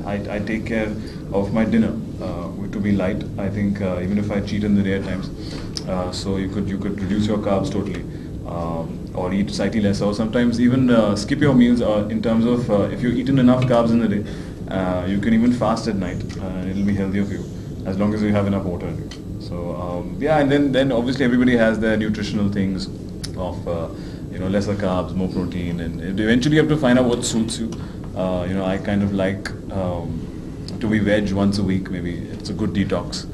I take care of my dinner to be light. I think even if I cheat in the day at times, so you could reduce your carbs totally, or eat slightly less, or sometimes even skip your meals in terms of if you've eaten enough carbs in the day, you can even fast at night, and it'll be healthier for you as long as you have enough water in you. So yeah, and then obviously everybody has their nutritional things of lesser carbs, more protein, and eventually you have to find out what suits you. I kind of like to be veg once a week. Maybe it's a good detox.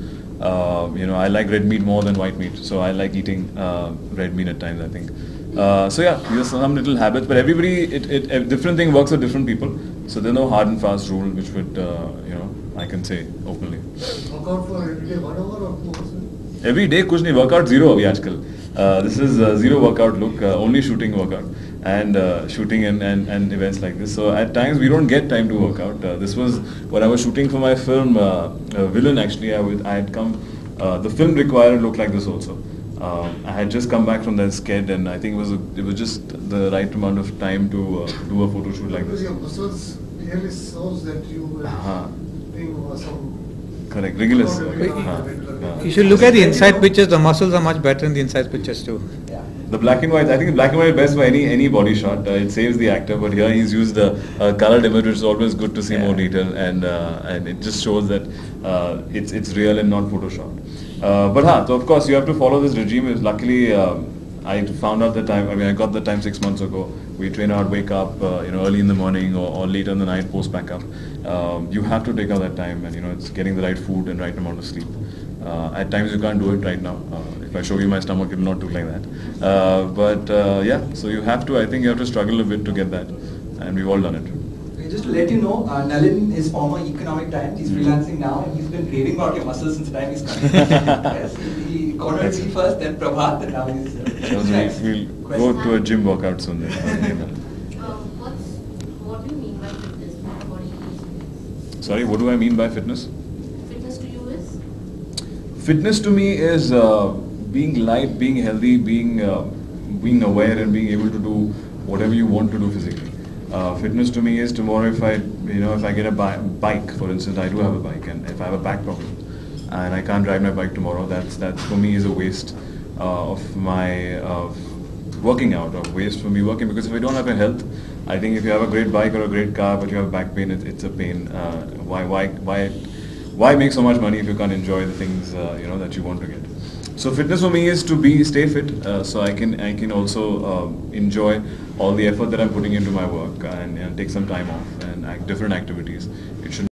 I like red meat more than white meat, so I like eating red meat at times, I think. So yeah, these are some little habits, but a different thing works for different people. So there's no hard and fast rule which would I can say openly. Workout for every day 1 hour or 2 hours? Every day कुछ नहीं, workout zero अभी आजकल. This is zero workout look, only shooting workout and shooting and events like this. So at times we don't get time to work out. This was when I was shooting for my film Villain. Actually, I had come. The film required look like this also. I had just come back from that sked, and I think it was just the right amount of time to do a photo shoot like this. Because your muscles clearly shows that you were doing some. Correct, rigorous. You should look at the inside pictures. The muscles are much better in the inside pictures too. Yeah. The black and white, I think the black and white is best for any body shot. It saves the actor, but here he's used a colored image, which is always good to see more detail, and it just shows that it's real and not photoshopped. So of course you have to follow this regime. Luckily, I found out the time. I got the time 6 months ago. We train out, wake up, early in the morning or late in the night, post back up. You have to take out that time, and it's getting the right food and right amount of sleep. At times you can't do it right now. If I show you my stomach, it will not look like that. Yeah, so you have to. I think you have to struggle a bit to get that, and we've all done it. Okay, just to let you know, Nalin is former Economic Times. He's freelancing now, and he's been raving about your muscles since the time he's coming. Yes, he cornered me first, then Prabhat, and now he's. Nice. We'll go to a gym workout soon. What do you mean by fitness? What do you mean? Sorry, what do I mean by fitness? Fitness to you is? Fitness to me is being light, being healthy, being aware, and being able to do whatever you want to do physically. Fitness to me is tomorrow if I get a bike, for instance, I do have a bike, and if I have a back problem and I can't ride my bike tomorrow, that for me is a waste of my working out, or waste for me working, because if I don't have a health, I think if you have a great bike or a great car but you have back pain, it's a pain. Why make so much money if you can't enjoy the things that you want to get? So fitness for me is to stay fit, so I can also enjoy all the effort that I'm putting into my work, and take some time off and different activities. It should